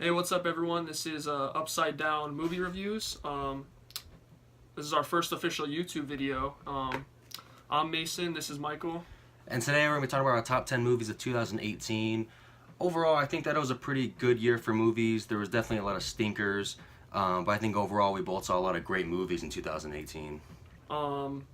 Hey, what's up, everyone? This is Upside Down Movie Reviews. This is our first official YouTube video. I'm Mason. This is Michael. And today we're going to be talking about our top 10 movies of 2018. Overall, I think that it was a pretty good year for movies. There was definitely a lot of stinkers, but I think overall we both saw a lot of great movies in 2018. Um,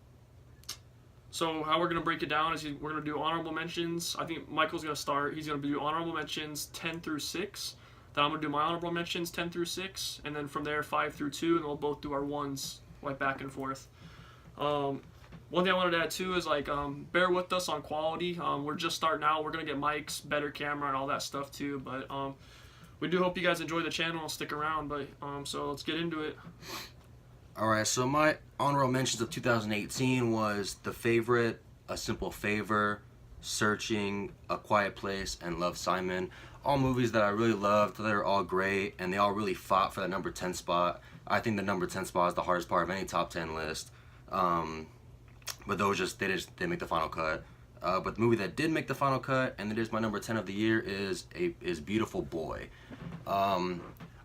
so how we're gonna break it down is we're gonna do honorable mentions. I think Michael's gonna start. He's gonna do honorable mentions 10 through 6. Then I'm gonna do my honorable mentions 10 through 6, and then from there 5 through 2, and we'll both do our ones like back and forth. One thing I wanted to add too is bear with us on quality. We're just starting out. We're gonna get mics, better camera, and all that stuff too. But we do hope you guys enjoy the channel and stick around. But so let's get into it. Alright, so my honorable mentions of 2018 was The Favorite, A Simple Favor, Searching, A Quiet Place, and Love, Simon. All movies that I really loved. They're all great, and they all really fought for that number 10 spot. I think the number 10 spot is the hardest part of any top 10 list. But those they didn't make the final cut. But the movie that did make the final cut, and it is my number 10 of the year, is Beautiful Boy. I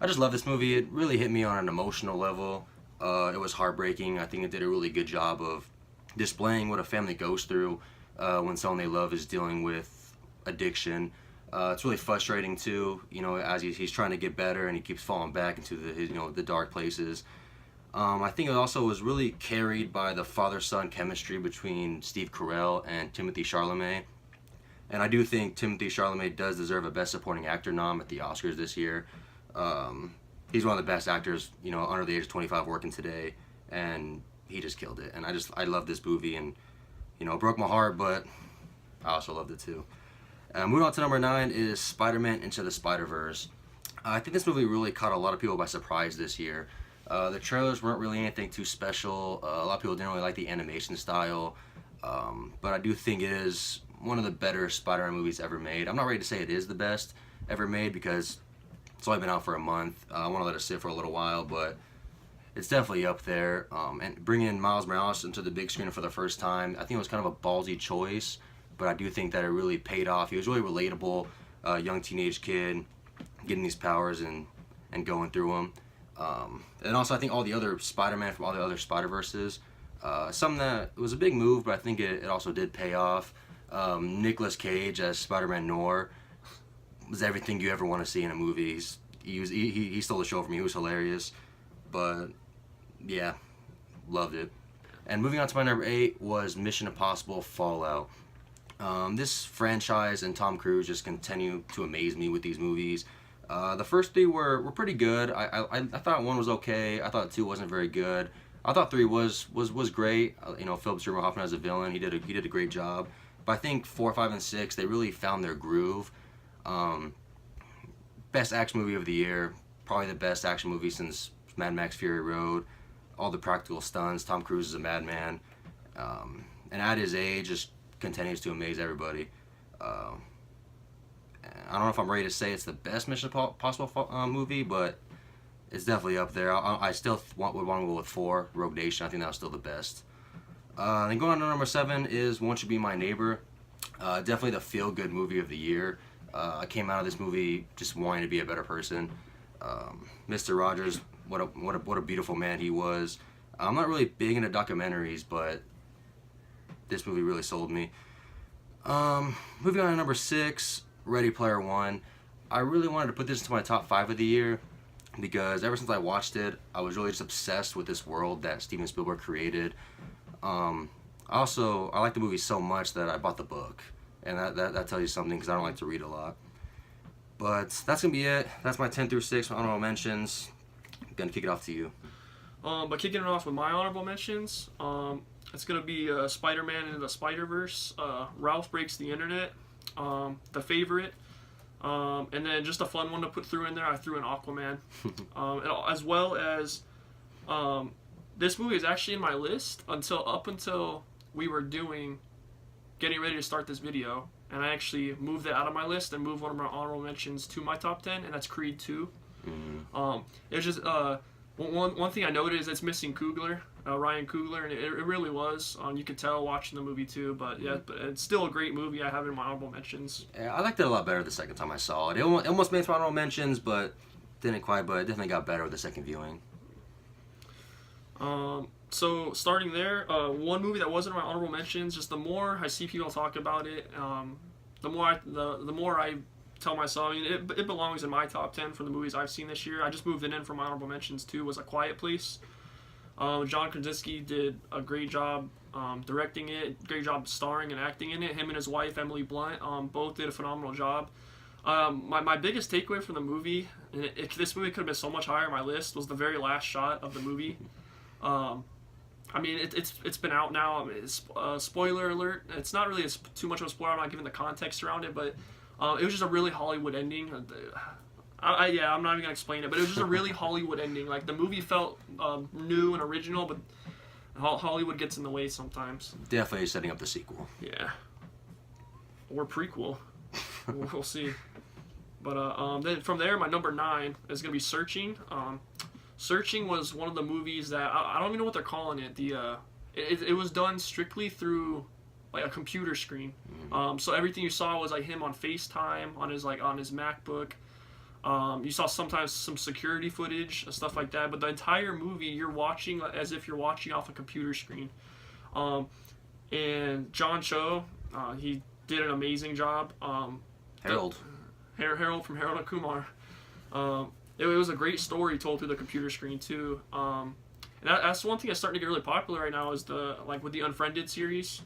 just love this movie. It really hit me on an emotional level. It was heartbreaking. I think it did a really good job of displaying what a family goes through when someone they love is dealing with addiction. It's really frustrating too, as he's trying to get better and he keeps falling back into the dark places. I think it also was really carried by the father-son chemistry between Steve Carell and Timothée Chalamet. And I do think Timothée Chalamet does deserve a Best Supporting Actor nom at the Oscars this year. He's one of the best actors, under the age of 25 working today, and he just killed it. And I love this movie, and it broke my heart, but I also loved it too. Moving on to number 9 is Spider-Man Into the Spider-Verse. I think this movie really caught a lot of people by surprise this year. The trailers weren't really anything too special. A lot of people didn't really like the animation style, but I do think it is one of the better Spider-Man movies ever made. I'm not ready to say it is the best ever made because it's only been out for a month. I want to let it sit for a little while, but it's definitely up there. And bringing Miles Morales into the big screen for the first time, I think it was kind of a ballsy choice, but I do think that it really paid off. He was really relatable, young teenage kid getting these powers and going through them. And also, I think all the other Spider-Man from all the other Spider-Verses, something that it was a big move, but I think it also did pay off. Nicolas Cage as Spider-Man Noir was everything you ever want to see in a movie. He stole the show from me. He was hilarious, but yeah, loved it. And moving on to my number 8 was Mission Impossible Fallout. This franchise and Tom Cruise just continue to amaze me with these movies. The first 3 were pretty good. I thought 1 was okay. I thought 2 wasn't very good. I thought 3 was great. Philip Seymour Hoffman as a villain, he did a great job. But I think 4, 5, and 6 they really found their groove. Best action movie of the year, probably the best action movie since Mad Max Fury Road. All the practical stunts. Tom Cruise is a madman, and at his age, just continues to amaze everybody. I don't know if I'm ready to say it's the best Mission Impossible movie, but it's definitely up there. I still would want to go with 4, Rogue Nation. I think that was still the best. Then going on to number 7 is Won't You Be My Neighbor. Definitely the feel-good movie of the year. I came out of this movie just wanting to be a better person. Mr. Rogers, what a beautiful man he was. I'm not really big into documentaries, but this movie really sold me. Moving on to number 6, Ready Player One. I really wanted to put this into my top 5 of the year because ever since I watched it, I was really just obsessed with this world that Steven Spielberg created. I like the movie so much that I bought the book, and that tells you something because I don't like to read a lot. But that's gonna be it. That's my 10 through 6 honorable mentions. I'm gonna kick it off to you. But kicking it off with my honorable mentions, it's gonna be Spider-Man Into the Spider-Verse, Ralph Breaks the Internet, The Favorite, and then just a fun one to put through in there. I threw in Aquaman, as well as this movie is actually in my list until we were getting ready to start this video, and I actually moved it out of my list and moved one of my honorable mentions to my top 10, and that's Creed 2. It's just one thing I noted is it's missing Coogler, Ryan Coogler, and it really was. You could tell watching the movie too, but yeah, but it's still a great movie. I have it in my honorable mentions. Yeah, I liked it a lot better the second time I saw it. It almost made my honorable mentions, but Didn't quite, but it definitely got better with the second viewing. So starting there, one movie that wasn't in my honorable mentions. Just the more I see people talk about it, the more I tell myself, I mean, it belongs in my top 10 for the movies I've seen this year. I just moved it in for my honorable mentions too. Was A Quiet Place. John Krasinski did a great job directing it, great job starring and acting in it. Him and his wife Emily Blunt both did a phenomenal job. My biggest takeaway from the movie, and this movie could have been so much higher on my list, was the very last shot of the movie. I mean, it's been out now. I mean, spoiler alert. It's not really too much of a spoiler. I'm not giving the context around it, but it was just a really Hollywood ending. I'm not even gonna explain it, but it was just a really Hollywood ending. Like the movie felt new and original, but Hollywood gets in the way sometimes. Definitely setting up the sequel. Yeah, or prequel. We'll see. But then from there, my number 9 is gonna be Searching. Searching was one of the movies that I don't even know what they're calling it. It was done strictly through like a computer screen. So everything you saw was like him on FaceTime on his MacBook. You saw sometimes some security footage, stuff like that. But the entire movie you're watching as if you're watching off a computer screen. And John Cho, he did an amazing job. Harold from Harold and Kumar. It was a great story told through the computer screen too. And that's one thing that's starting to get really popular right now is with the Unfriended series.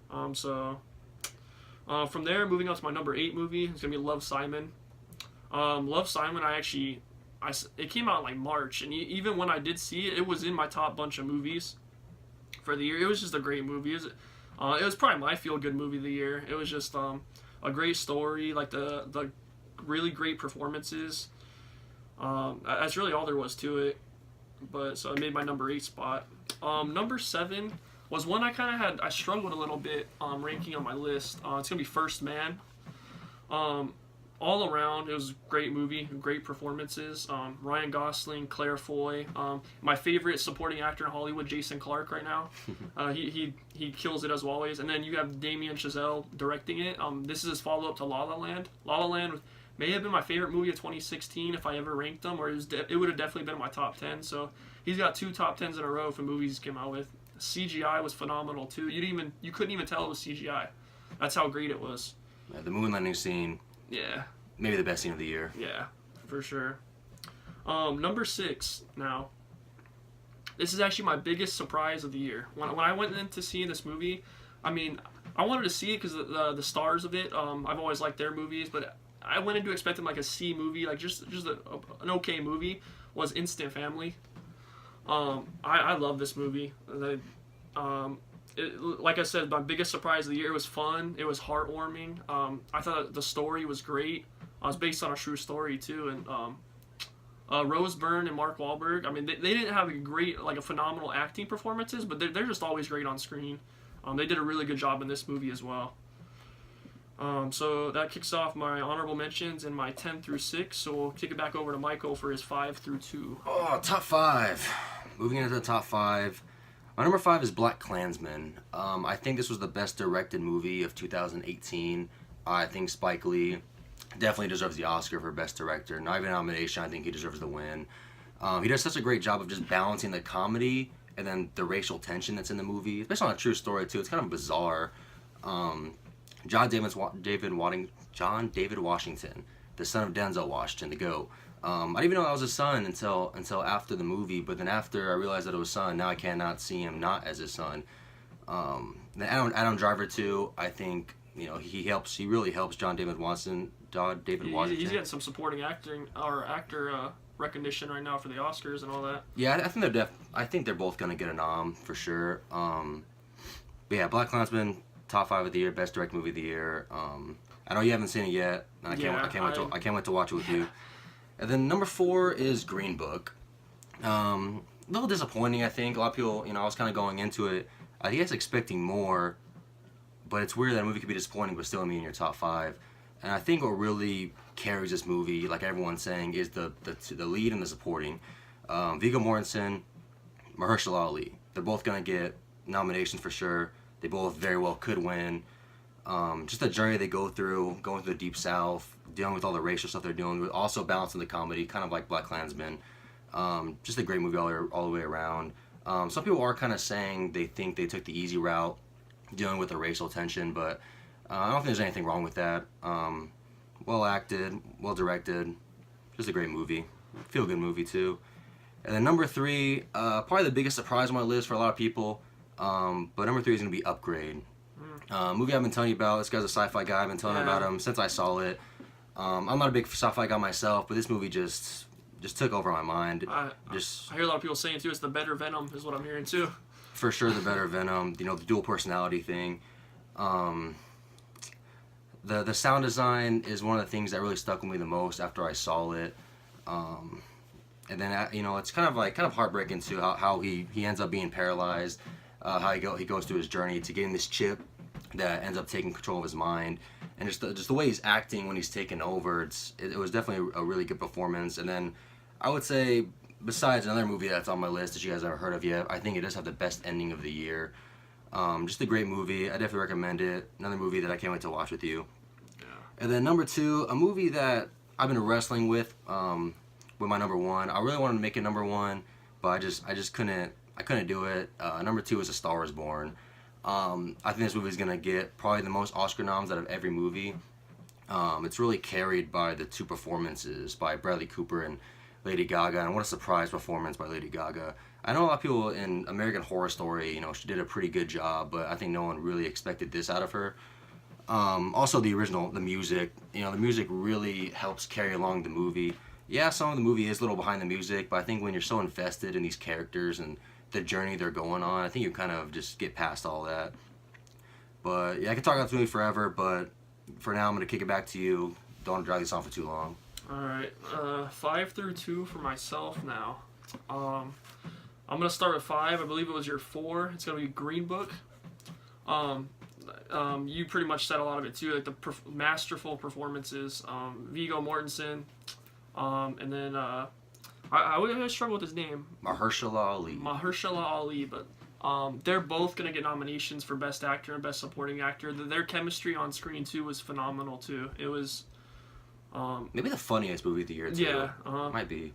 From there, moving on to my number 8 movie, it's gonna be Love, Simon. Love, Simon. It came out in like March, and even when I did see it, it was in my top bunch of movies for the year. It was just a great movie. It was probably my feel good movie of the year. It was just a great story, like the really great performances. That's really all there was to it. But so I made my number 8 spot. Number 7 was one I struggled a little bit ranking on my list. It's gonna be First Man. All around, it was a great movie, great performances. Ryan Gosling, Claire Foy, my favorite supporting actor in Hollywood, Jason Clarke, right now. He kills it as always. And then you have Damien Chazelle directing it. This is his follow up to La La Land. La La Land may have been my favorite movie of 2016 if I ever ranked them, or it would have definitely been in my top 10. So he's got 2 top 10s in a row for movies he came out with. CGI was phenomenal too. You couldn't even tell it was CGI. That's how great it was. Yeah, the moon landing scene. Yeah. Maybe the best scene of the year. Yeah, for sure. Number 6 now. This is actually my biggest surprise of the year. When I went in to see this movie, I mean, I wanted to see it because the stars of it. I've always liked their movies, but I went into expecting like a C movie, like just an okay movie. Was Instant Family. I love this movie. Like I said, my biggest surprise of the year. It was fun. It was heartwarming. I thought the story was great. It was based on a true story too, and Rose Byrne and Mark Wahlberg. I mean, they didn't have a phenomenal acting performances, but they're just always great on screen. They did a really good job in this movie as well. So that kicks off my honorable mentions and my 10 through 6. So we'll kick it back over to Michael for his 5 through 2. Oh, top 5. Moving into the top 5. My number 5 is BlacKkKlansman. I think this was the best directed movie of 2018. I think Spike Lee definitely deserves the Oscar for Best Director. Not even a nomination, I think he deserves the win. He does such a great job of just balancing the comedy and then the racial tension that's in the movie. It's based on a true story, too. It's kind of bizarre. John David Washington, the son of Denzel Washington, the GOAT. I didn't even know that was his son until after the movie, but then after I realized that it was his son, now I cannot see him not as his son. Then Adam Driver, too, I think, he really helps John David Washington. He's getting some supporting actor recognition right now for the Oscars and all that. Yeah, I think they're both gonna get a nom for sure. But yeah, BlacKkKlansman, top 5 of the year, best direct movie of the year. I know you haven't seen it yet. I can't wait to watch it with you. And then number 4 is Green Book. A little disappointing, I think. A lot of people, I was kind of going into it, I guess expecting more, but it's weird that a movie could be disappointing but still be in your top 5. And I think what really carries this movie, like everyone's saying, is the lead and the supporting. Viggo Mortensen, Mahershala Ali. They're both going to get nominations for sure. They both very well could win. Just the journey they go through, going to the Deep South, dealing with all the racial stuff they're doing, with also balancing the comedy, kind of like BlacKkKlansman. Just a great movie all the way around. Some people are kind of saying they think they took the easy route dealing with the racial tension, but I don't think there's anything wrong with that. Well acted, well directed, just a great movie. Feel good movie too. And then number 3, probably the biggest surprise on my list for a lot of people, but number 3 is going to be Upgrade. Movie I've been telling you about. This guy's a sci-fi guy. I've been telling you about him since I saw it. I'm not a big sci-fi guy myself, but this movie just took over my mind. I hear a lot of people saying too, it's the better Venom, is what I'm hearing too. For sure, the better Venom. The dual personality thing. The sound design is one of the things that really stuck with me the most after I saw it. And then it's kind of heartbreaking too how he ends up being paralyzed. How he goes through his journey to getting this chip that ends up taking control of his mind, and just the way he's acting when he's taken over. It was definitely a really good performance. And then I would say, besides another movie that's on my list that you guys haven't heard of yet, I think it does have the best ending of the year. Just a great movie. I definitely recommend it. Another movie that I can't wait to watch with you. Yeah. And then number 2, a movie that I've been wrestling with my number 1. I really wanted to make it number 1, but I just couldn't do it. Number 2 is A Star Is Born. I think this movie is gonna get probably the most Oscar noms out of every movie. It's really carried by the 2 performances by Bradley Cooper and Lady Gaga, and what a surprise performance by Lady Gaga. I know a lot of people in American Horror Story, she did a pretty good job, but I think no one really expected this out of her. Also, the music, the music really helps carry along the movie. Yeah, some of the movie is a little behind the music, but I think when you're so invested in these characters and the journey they're going on, I think you kind of just get past all that. But yeah, I could talk about the movie forever, but for now I'm going to kick it back to you. Don't want to drag this on for too long. Alright, 5 through 2 for myself now. I'm going to start with 5. I believe it was your 4. It's going to be Green Book. You pretty much said a lot of it too, like the masterful performances. Viggo Mortensen, and then I struggle with his name. Mahershala Ali, but they're both gonna get nominations for Best Actor and Best Supporting Actor. Their chemistry on screen too was phenomenal too. It was maybe the funniest movie of the year too. Yeah, might be.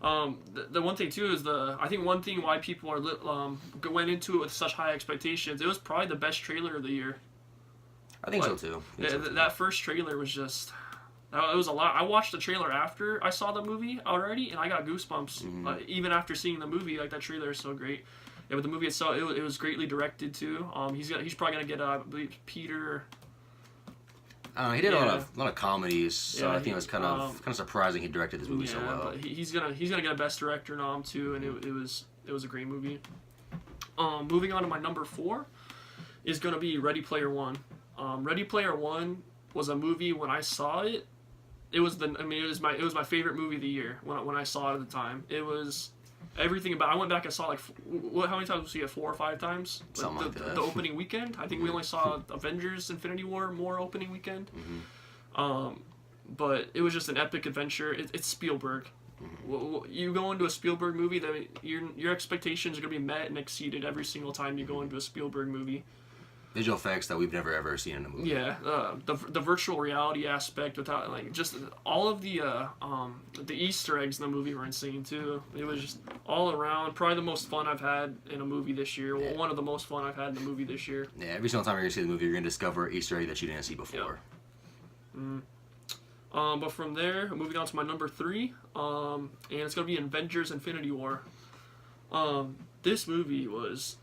The one thing too is I think one thing why people went into it with such high expectations. It was probably the best trailer of the year. I think so too. That first trailer was just. It was a lot. I watched the trailer after I saw the movie already, and I got goosebumps. Mm-hmm. Even after seeing the movie, like that trailer is so great. Yeah, but the movie itself, it was greatly directed too. He's probably gonna get I believe Peter. He did a lot of comedies, so I think it was kind of surprising he directed this movie so well. But he's gonna get a Best Director nom too, and it was a great movie. Moving on to my number 4 is gonna be Ready Player One. Ready Player One was a movie when I saw it. It was my favorite movie of the year when I saw it at the time. It was everything about. I went back and saw how many times did we see it? 4 or 5 times. Something like that. The opening weekend. I think we only saw Avengers: Infinity War more opening weekend. But it was just an epic adventure. It's Spielberg. You go into a Spielberg movie, that your expectations are gonna be met and exceeded every single time you go into a Spielberg movie. Visual effects that we've never ever seen in a movie. Yeah, the virtual reality aspect, without just all of the Easter eggs in the movie were insane too. It was just all around probably the most fun I've had in a movie this year. Well, one of the most fun I've had in a movie this year. Yeah, every single time you're gonna see the movie, you're gonna discover an Easter egg that you didn't see before. Yep. But from there, moving on to my number 3, and it's gonna be Avengers: Infinity War. This movie was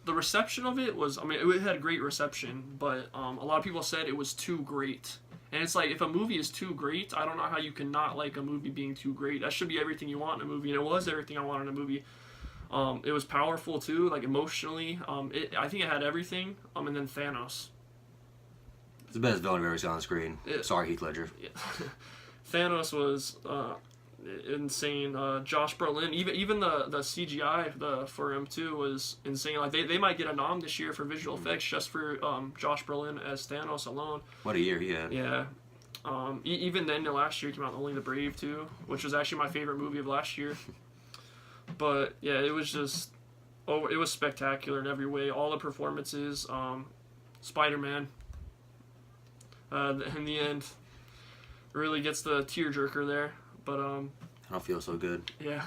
the reception of it was, it had a great reception, but a lot of people said it was too great. And it's like, if a movie is too great, I don't know how you can not like a movie being too great. That should be everything you want in a movie, and it was everything I wanted in a movie. It was powerful too, like emotionally. I think it had everything. And then Thanos. It's the best villain I've ever seen on the screen. Sorry, Heath Ledger. Yeah. Thanos was insane. Josh Brolin, even the CGI for him too was insane. Like they might get a nom this year for visual effects just for Josh Brolin as Thanos alone. What a year he had. Yeah. Even then, last year came out Only the Brave too, which was actually my favorite movie of last year. But yeah, it was just it was spectacular in every way. All the performances. Spider-Man. In the end, really gets the tearjerker there. But I don't feel so good. yeah.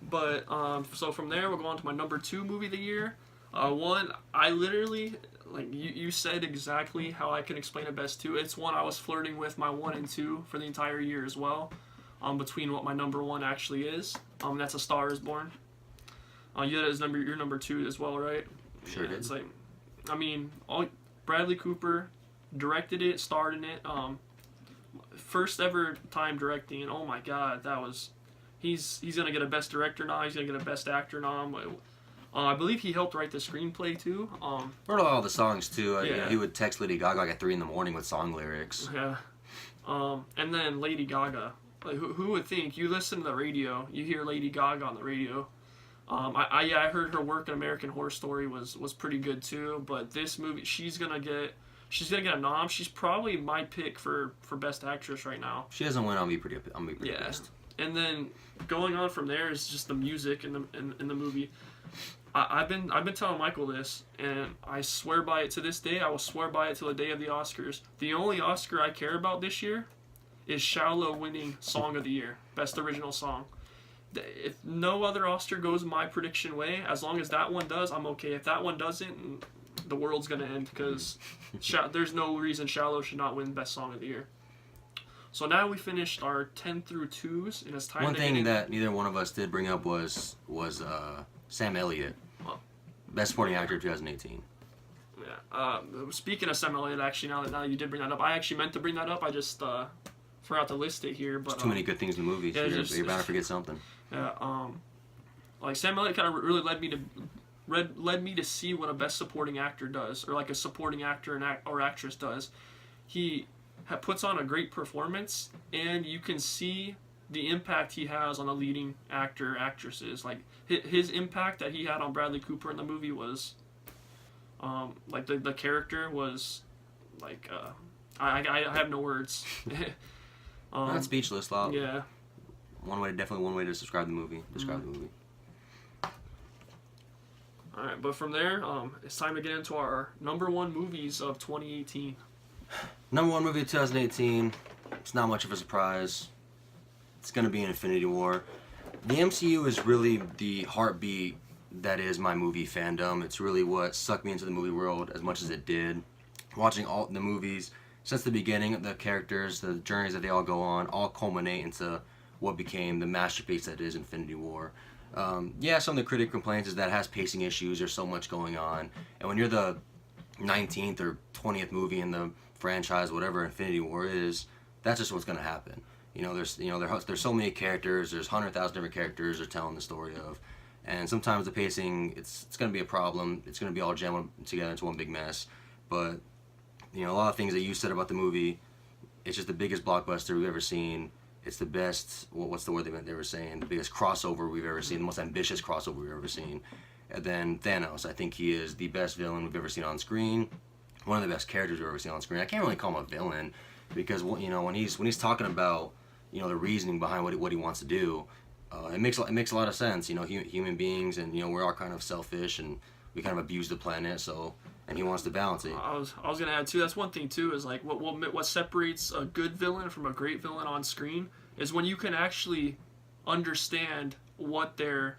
But so from there, we'll go on to my number 2 movie of the year. One, I literally, like you said exactly how I can explain it best too. It's one I was flirting with my 1 and 2 for the entire year as well. Between what my number 1 actually is. That's A Star Is Born. You had it as your number 2 as well, right? Sure did. It's like, I mean, Bradley Cooper directed it, starred in it. First ever time directing, and oh my god, that was. He's gonna get a Best Director nom. He's gonna get a Best Actor nom. I believe he helped write the screenplay too. Wrote all the songs too. Yeah. You know, he would text Lady Gaga like at 3 a.m. with song lyrics. Yeah. And then Lady Gaga. Like, who would think? You listen to the radio, you hear Lady Gaga on the radio. I heard her work in American Horror Story was pretty good too. But this movie, she's gonna get a nom. She's probably my pick for Best Actress right now. If she doesn't win, I'll be pretty Yeah. pissed. And then going on from there is just the music in the movie. I've been telling Michael this, and I swear by it to this day. I will swear by it till the day of the Oscars. The only Oscar I care about this year is Shallow winning Song of the Year, Best Original Song. If no other Oscar goes my prediction way, as long as that one does, I'm okay. If that one doesn't, the world's gonna end because there's no reason Shallow should not win Best Song of the Year. So now we finished our 10 through 2s, and it's time One to thing get that neither one of us did bring up was Sam Elliott, Best Supporting Actor of 2018. Yeah. Speaking of Sam Elliott, actually, now that you did bring that up, I actually meant to bring that up. I just forgot to list it here. But There's too many good things in the movies. yeah, You're bound to forget something. Yeah. Like Sam Elliott kind of really led me to see what a Best Supporting Actor does, or like a supporting actor or actress does. He puts on a great performance, and you can see the impact he has on the leading actresses. Like his impact that he had on Bradley Cooper in the movie was, like the character was, like I have no words. Not speechless, Lyle. Yeah. Definitely one way to describe the movie. The movie. All right, but from there, it's time to get into our number 1 movies of 2018. Number 1 movie of 2018. It's not much of a surprise. It's gonna be Infinity War. The MCU is really the heartbeat that is my movie fandom. It's really what sucked me into the movie world as much as it did. Watching all the movies since the beginning, the characters, the journeys that they all go on, all culminate into what became the masterpiece that is Infinity War. Some of the critic complaints is that it has pacing issues. There's so much going on, and when you're the 19th or 20th movie in the franchise, whatever Infinity War is, that's just what's going to happen. There's so many characters. There's 100,000 different characters they're telling the story of, and sometimes the pacing it's going to be a problem. It's going to be all jammed together into one big mess. But a lot of things that you said about the movie, it's just the biggest blockbuster we've ever seen. It's the best. What's the word they were saying? The biggest crossover we've ever seen. The most ambitious crossover we've ever seen. And then Thanos. I think he is the best villain we've ever seen on screen. One of the best characters we've ever seen on screen. I can't really call him a villain because when he's talking about the reasoning behind what he wants to do, it makes a lot of sense. Human beings, and we're all kind of selfish and we kind of abuse the planet. And he wants to balance it. I was gonna add too. That's one thing too. Is like what separates a good villain from a great villain on screen is when you can actually understand their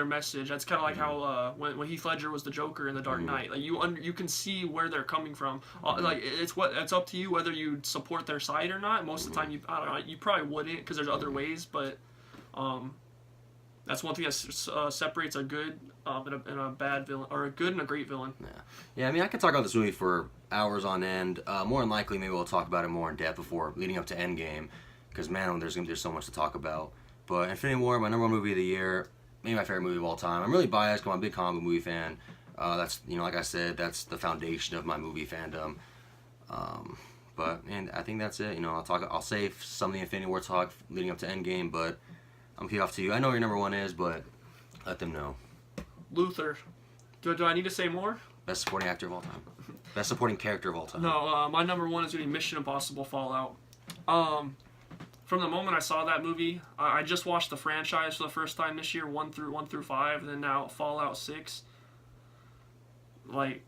message. That's kind of like how when Heath Ledger was the Joker in The Dark Knight. Like you can see where they're coming from. Like it's up to you whether you support their side or not. Most of the time you probably wouldn't because there's other ways. But that's one thing that separates a good and a bad villain, or a good and a great villain. Yeah. I mean, I could talk about this movie for hours on end. More than likely, maybe we'll talk about it more in depth before leading up to Endgame, because man, there's so much to talk about. But Infinity War, my number 1 movie of the year, maybe my favorite movie of all time. I'm really biased because I'm a big comic movie fan. That's like I said, that's the foundation of my movie fandom. And I think that's it. I'll save some of the Infinity War talk leading up to Endgame, but I'm key off to you. I know what your number 1 is, but let them know. Luther. Do I need to say more? Best supporting actor of all time. Best supporting character of all time. No, my number 1 is going to be Mission Impossible Fallout. From the moment I saw that movie, I just watched the franchise for the first time this year, 1 through 5, and then now Fallout 6. Like,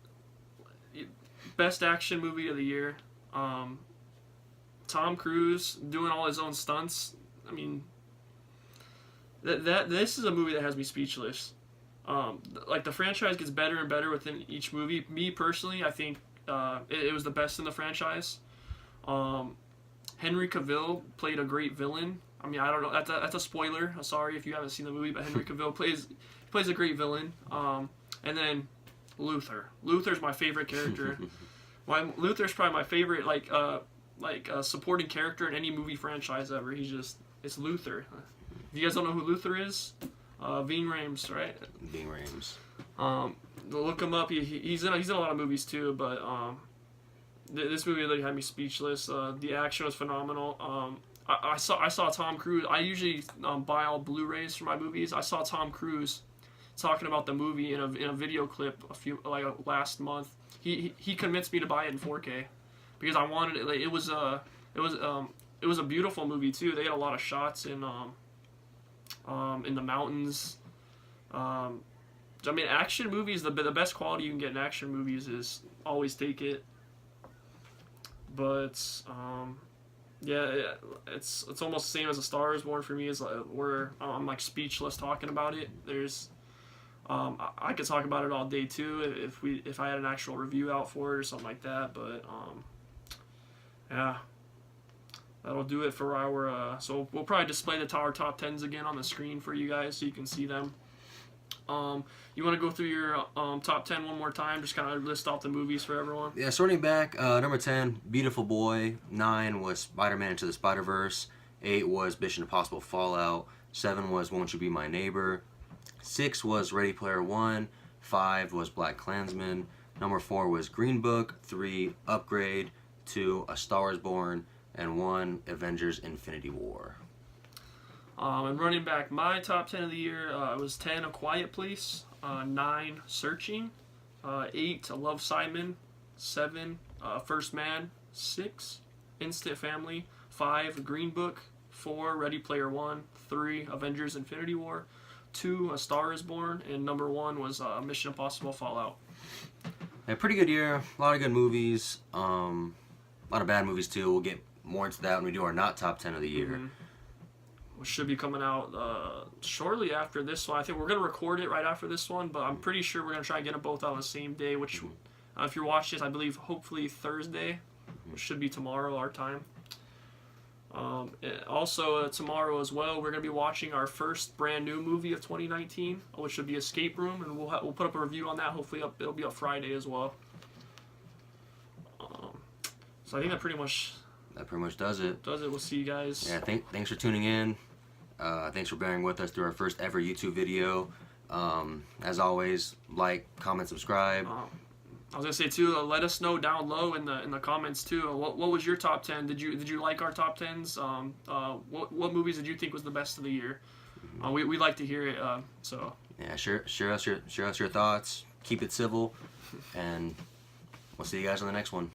best action movie of the year. Tom Cruise doing all his own stunts. I mean, this is a movie that has me speechless. Like the franchise gets better and better within each movie. Me personally, I think it was the best in the franchise. Henry Cavill played a great villain. I mean, I don't know. That's a spoiler. I'm sorry if you haven't seen the movie, but Henry Cavill plays a great villain. And then Luther. Luther's my favorite character. Luther's probably my favorite supporting character in any movie franchise ever. It's Luther. If you guys don't know who Luther is, Ving Rhames, right? Ving Rhames. Look him up. He's in a lot of movies too, but this movie really had me speechless. The action was phenomenal. I saw Tom Cruise. I usually buy all Blu-rays for my movies. I saw Tom Cruise talking about the movie in a video clip last month. He convinced me to buy it in 4K because I wanted it. Like, it was a beautiful movie too. They had a lot of shots in the mountains. I mean, action movies, the best quality you can get in action movies is always take it. But yeah, it's almost the same as A Star Is Born for me. Is where I'm like speechless talking about it. There's I could talk about it all day too if I had an actual review out for it or something like that. But yeah, that'll do it for our. So we'll probably display our top 10s again on the screen for you guys so you can see them. You want to go through your top 10 one more time? Just kind of list off the movies for everyone. Yeah, starting back, number 10, Beautiful Boy. 9 was Spider-Man Into the Spider-Verse. 8 was Mission Impossible Fallout. 7 was Won't You Be My Neighbor. 6 was Ready Player One. 5 was Black Klansman. Number 4 was Green Book. 3, Upgrade. 2, A Star Is Born. And 1, Avengers Infinity War. And running back my top 10 of the year, it was 10, A Quiet Place. 9, Searching. 8, Love, Simon. 7, First Man. 6, Instant Family. 5, Green Book. 4, Ready Player One. 3, Avengers Infinity War. 2, A Star Is Born. And number 1 was Mission Impossible Fallout. Yeah, pretty good year. A lot of good movies. A lot of bad movies too. We'll get more into that when we do our not top 10 of the year. Mm-hmm. Which should be coming out shortly after this one. I think we're going to record it right after this one, but I'm pretty sure we're going to try and get them both out on the same day, which, if you're watching this, I believe hopefully Thursday, which should be tomorrow our time. Also, tomorrow as well, we're going to be watching our first brand new movie of 2019, which should be Escape Room, and we'll put up a review on that. Hopefully it'll be up Friday as well. So I think that pretty much does it. We'll see you guys. Yeah, thanks for tuning in. Thanks for bearing with us through our first ever YouTube video. As always, like, comment, subscribe. I was gonna say too. Let us know down low in the comments too. What was your top 10? Did you like our top 10s? What movies did you think was the best of the year? We like to hear it. So yeah, share us your thoughts. Keep it civil, and we'll see you guys on the next one.